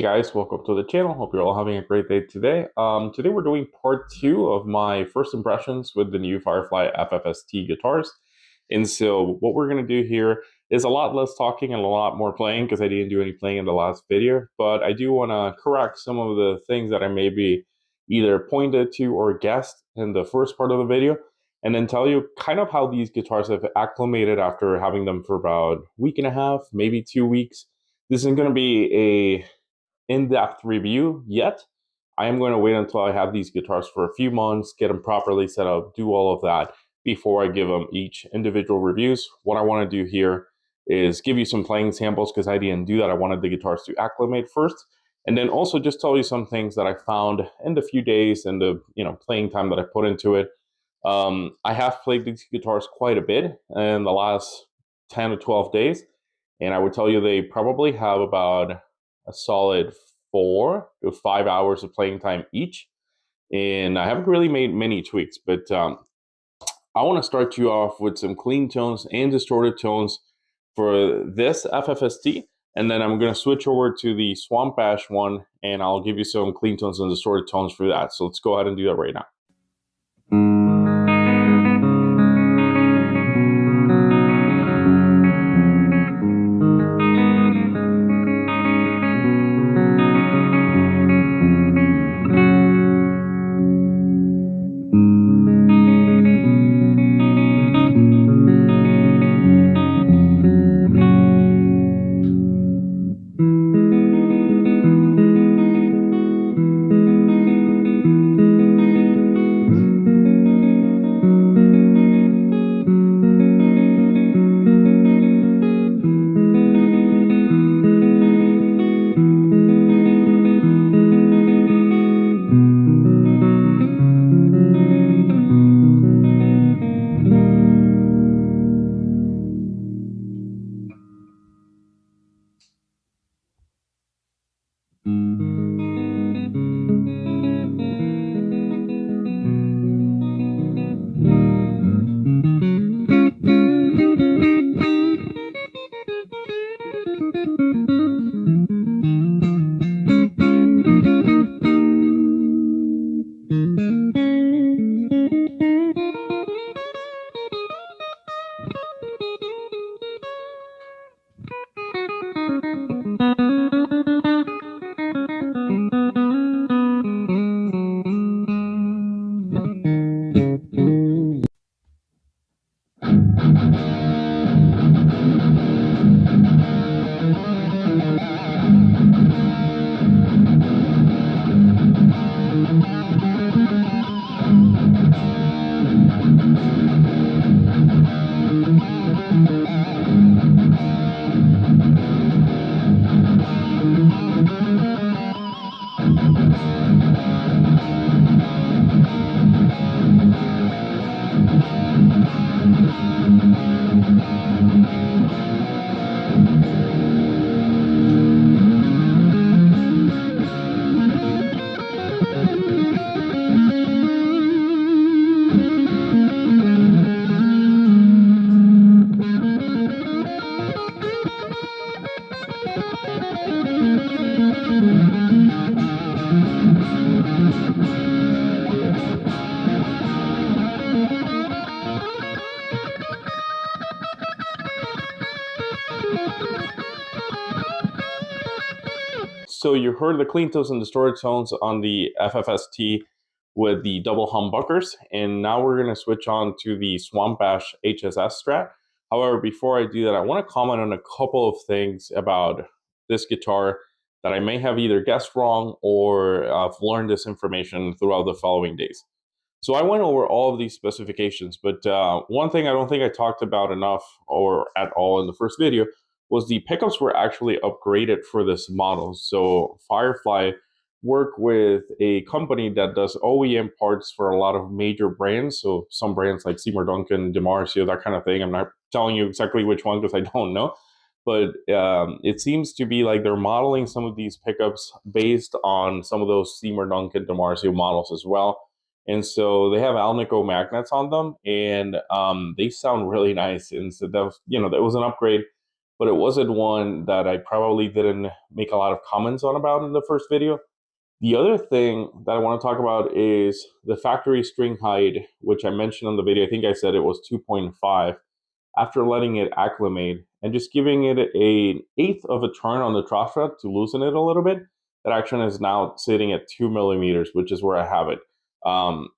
guys, welcome to the channel. Hope you're all having a great day today. Today we're doing part 2 of my first impressions with the new Firefly FFST guitars. And so what we're going to do here is a lot less talking and a lot more playing because I didn't do any playing in the last video. But I do want to correct some of the things that I maybe either pointed to or guessed in the first part of the video, and then tell you kind of how these guitars have acclimated after having them for about a week and a half, maybe 2 weeks. This isn't going to be a in-depth review yet. I am going to wait until I have these guitars for a few months, get them properly set up, do all of that before I give them each individual reviews. What I want to do here is give you some playing samples because I didn't do that. I wanted the guitars to acclimate first, and then also just tell you some things that I found in the few days and the playing time that I put into it. I have played these guitars quite a bit in the last 10 to 12 days, and I would tell you they probably have about a solid 4 to 5 hours of playing time each. And I haven't really made many tweaks, but I want to start you off with some clean tones and distorted tones for this FFST. And then I'm going to switch over to the Swamp Ash one, and I'll give you some clean tones and distorted tones for that. So let's go ahead and do that right now. So you heard the clean tones and distorted tones on the FFST with the double humbuckers, and now we're going to switch on to the Swamp Ash HSS Strat. However, before I do that, I want to comment on a couple of things about this guitar that I may have either guessed wrong or I've learned this information throughout the following days. So I went over all of these specifications, but one thing I don't think I talked about enough or at all in the first video was the pickups were actually upgraded for this model. So Firefly work with a company that does OEM parts for a lot of major brands. So some brands like Seymour Duncan, DiMarzio, that kind of thing. I'm not telling you exactly which one because I don't know. But it seems to be like they're modeling some of these pickups based on some of those Seymour Duncan, DiMarzio models as well. And so they have alnico magnets on them, and they sound really nice. And so that was, that was an upgrade but it wasn't one that I probably didn't make a lot of comments on about in the first video. The other thing that I want to talk about is the factory string height, which I mentioned on the video. I think I said it was 2.5. After letting it acclimate and just giving it an eighth of a turn on the trough fret to loosen it a little bit, that action is now sitting at 2 millimeters, which is where I have it. On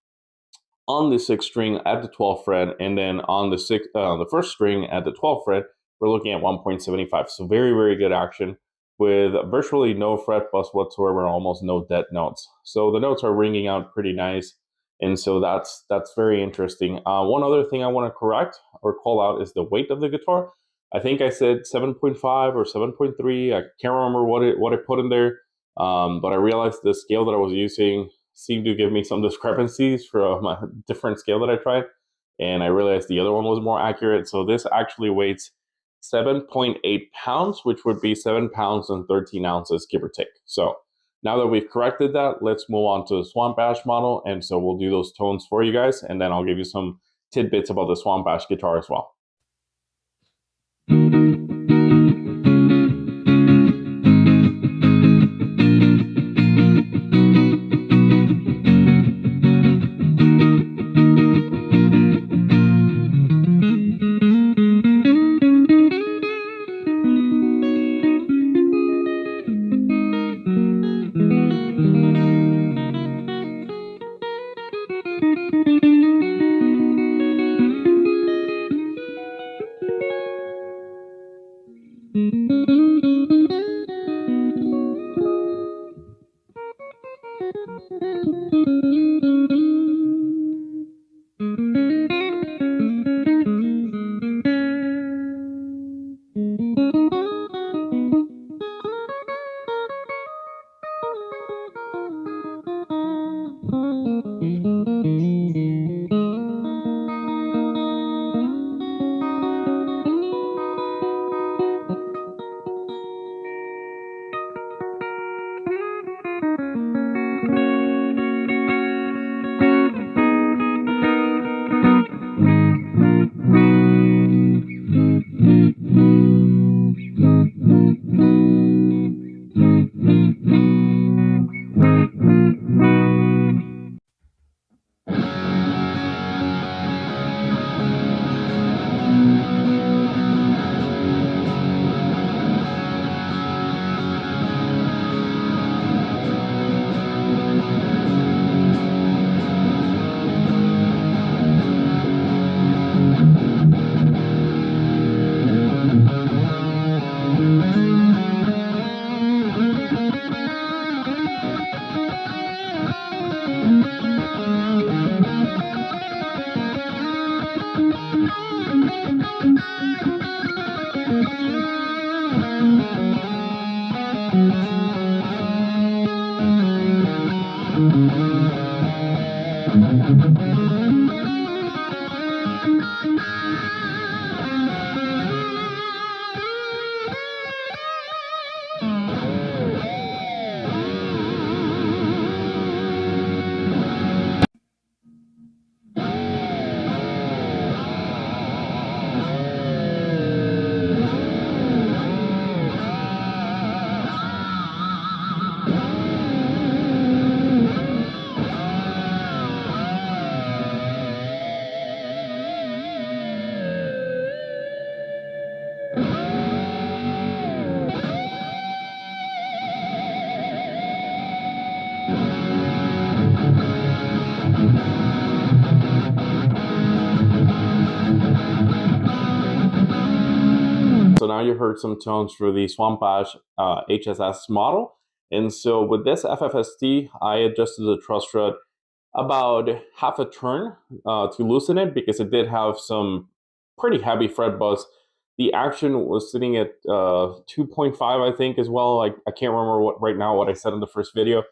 the sixth string at the 12th fret, and then on the first string at the 12th fret, we're looking at 1.75. So very, very good action with virtually no fret buzz whatsoever, almost no dead notes. So the notes are ringing out pretty nice, and so that's very interesting. One other thing I want to correct or call out is the weight of the guitar. I think I said 7.5 or 7.3. I can't remember what I put in there, but I realized the scale that I was using seemed to give me some discrepancies from a different scale that I tried, and I realized the other one was more accurate. So this actually weighs 7.8 pounds, which would be 7 pounds and 13 ounces, give or take. So now that we've corrected that, let's move on to the Swamp Ash model. And so we'll do those tones for you guys, and then I'll give you some tidbits about the Swamp Ash guitar as well. So now you heard some tones for the Swamp Ash HSS model. And so with this FFST, I adjusted the truss strut about half a turn to loosen it because it did have some pretty heavy fret buzz. The action was sitting at 2.5, I think, as well. I can't remember what I said in the first video,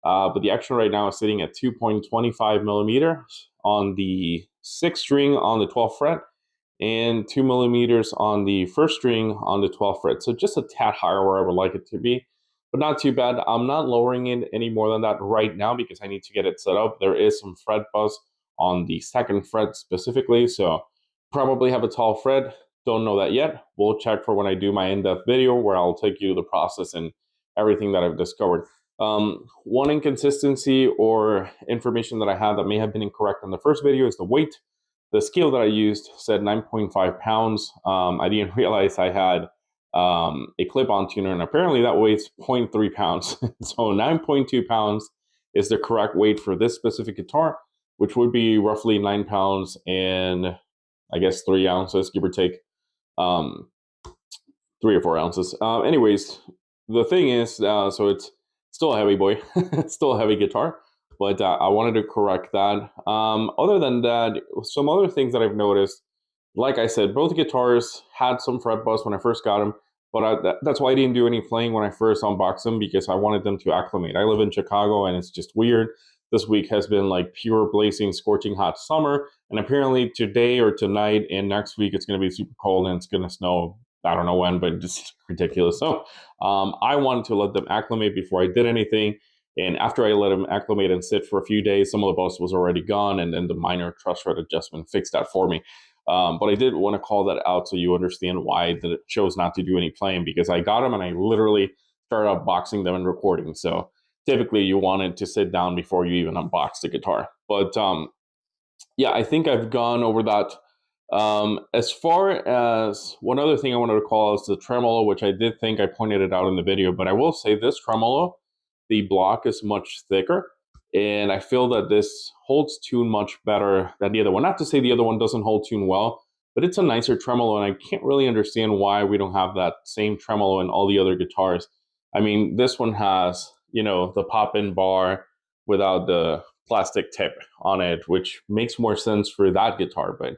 but the action right now is sitting at 2.25 millimeters on the sixth string on the 12th fret, and 2 millimeters on the first string on the 12th fret. So just a tad higher where I would like it to be, but not too bad. I'm not lowering it any more than that right now because I need to get it set up. There is some fret buzz on the second fret specifically, so probably have a tall fret. don't know that yet, we'll check for when I do my in-depth video where I'll take you to the process and everything that I've discovered. One inconsistency or information that I had that may have been incorrect in the first video is the weight. The scale that I used said 9.5 pounds. I didn't realize I had a clip-on tuner, and apparently that weighs 0.3 pounds. So 9.2 pounds is the correct weight for this specific guitar, which would be roughly 9 pounds and I guess 3 ounces, give or take. 3 or 4 ounces. Anyways, the thing is, so it's still a heavy boy, it's still a heavy guitar, but I wanted to correct that. Other than that, some other things that I've noticed, like I said, both guitars had some fret buzz when I first got them, but that's why I didn't do any playing when I first unboxed them, because I wanted them to acclimate. I live in Chicago and it's just weird. This week has been like pure blazing, scorching hot summer, and apparently today or tonight and next week it's going to be super cold and it's going to snow. I don't know when, but just ridiculous. So I wanted to let them acclimate before I did anything. And after I let them acclimate and sit for a few days, some of the buzz was already gone, and then the minor truss rod adjustment fixed that for me. But I did want to call that out so you understand why I chose not to do any playing, because I got them and I literally started unboxing them and recording. So typically you wanted to sit down before you even unbox the guitar. But yeah, I think I've gone over that. As far as one other thing I wanted to call is the tremolo, which I did think I pointed it out in the video, but I will say this tremolo, the block is much thicker, and I feel that this holds tune much better than the other one. Not to say the other one doesn't hold tune well, but it's a nicer tremolo, and I can't really understand why we don't have that same tremolo in all the other guitars. I mean, this one has, the pop-in bar without the plastic tip on it, which makes more sense for that guitar, but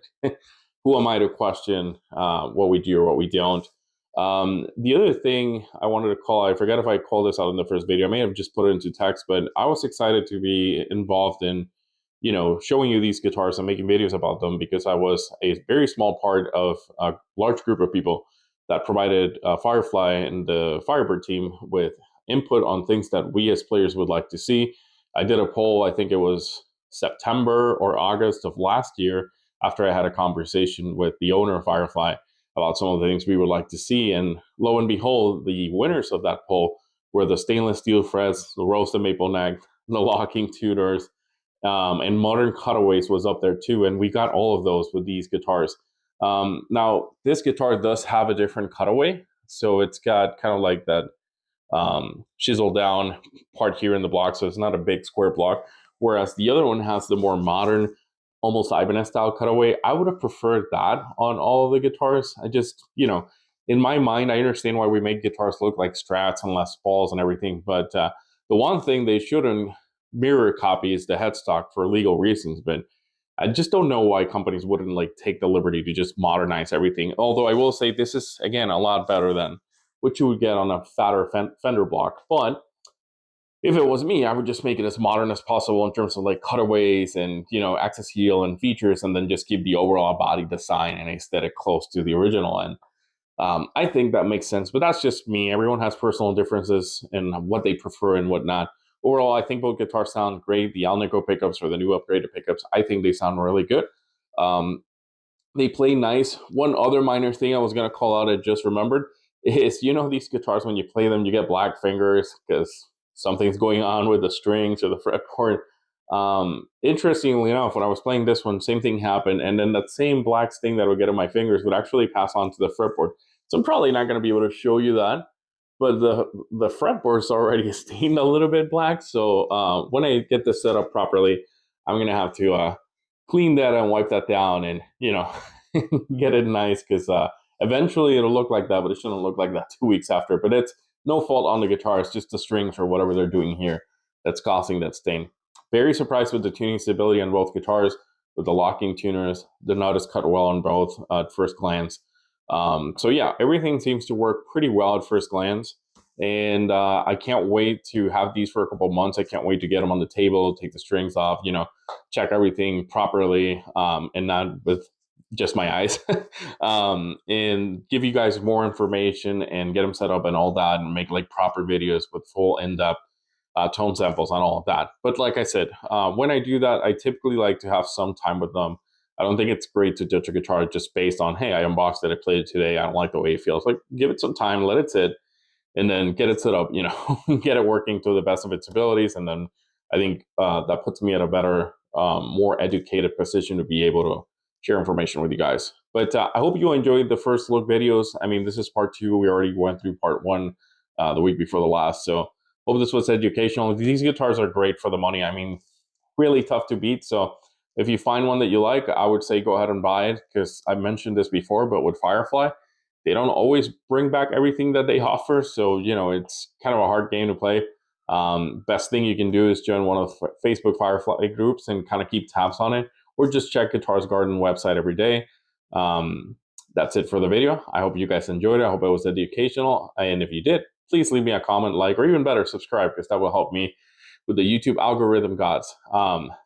who am I to question what we do or what we don't? The other thing I wanted to call, I forget if I called this out in the first video, I may have just put it into text, but I was excited to be involved in, showing you these guitars and making videos about them, because I was a very small part of a large group of people that provided Firefly and the Firebird team with input on things that we as players would like to see. I did a poll, I think it was September or August of last year, after I had a conversation with the owner of Firefly about some of the things we would like to see. And lo and behold, the winners of that poll were the stainless steel frets, the roasted maple neck, the locking tuners, and modern cutaways was up there too. And we got all of those with these guitars. Now, this guitar does have a different cutaway. So it's got kind of like that chiseled down part here in the block. So it's not a big square block. Whereas the other one has the more modern, almost Ibanez style cutaway. I would have preferred that on all of the guitars. I just, in my mind, I understand why we make guitars look like Strats and Les Pauls and everything. But the one thing they shouldn't mirror copy is the headstock for legal reasons. But I just don't know why companies wouldn't like take the liberty to just modernize everything. Although I will say this is, again, a lot better than what you would get on a fatter fender block. But if it was me, I would just make it as modern as possible in terms of like cutaways and, access heel and features, and then just keep the overall body design and aesthetic close to the original. And I think that makes sense, but that's just me. Everyone has personal differences in what they prefer and whatnot. Overall, I think both guitars sound great. The alnico pickups or the new upgraded pickups, I think they sound really good. They play nice. One other minor thing I was going to call out, I just remembered, is these guitars, when you play them, you get black fingers because something's going on with the strings or the fretboard. Interestingly enough, when I was playing this one, same thing happened, and then that same black sting that would get on my fingers would actually pass on to the fretboard. So I'm probably not going to be able to show you that, but the fretboard's already stained a little bit black. So when I get this set up properly, I'm going to have to clean that and wipe that down and, get it nice, because eventually it'll look like that, but it shouldn't look like that 2 weeks after. But it's no fault on the guitar. It's just the strings or whatever they're doing here that's causing that stain. Very surprised with the tuning stability on both guitars, with the locking tuners. The nut is cut well on both at first glance. So yeah, everything seems to work pretty well at first glance. And I can't wait to have these for a couple months. I can't wait to get them on the table, take the strings off, check everything properly, and not with just my eyes, and give you guys more information and get them set up and all that, and make like proper videos with full in-depth tone samples on all of that. But like I said, when I do that, I typically like to have some time with them I don't think it's great to judge a guitar just based on, hey, I unboxed it, I played it today, I don't like the way it feels. Like, give it some time, let it sit, and then get it set up, get it working to the best of its abilities. And then I think that puts me at a better, more educated position to be able to share information with you guys. But I hope you enjoyed the first look videos. I mean, this is part 2. We already went through part 1 the week before the last. So hope this was educational. These guitars are great for the money. I mean, really tough to beat. So if you find one that you like, I would say go ahead and buy it, because I mentioned this before, but with Firefly, they don't always bring back everything that they offer. So, it's kind of a hard game to play. Best thing you can do is join one of the Facebook Firefly groups and kind of keep tabs on it, or just check Guitars Garden website every day. That's it for the video. I hope you guys enjoyed it. I hope it was educational. And if you did, please leave me a comment, like, or even better, subscribe, because that will help me with the YouTube algorithm gods.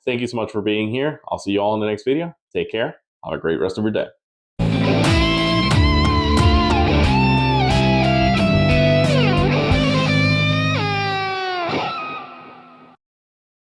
Thank you so much for being here. I'll see you all in the next video. Take care. Have a great rest of your day.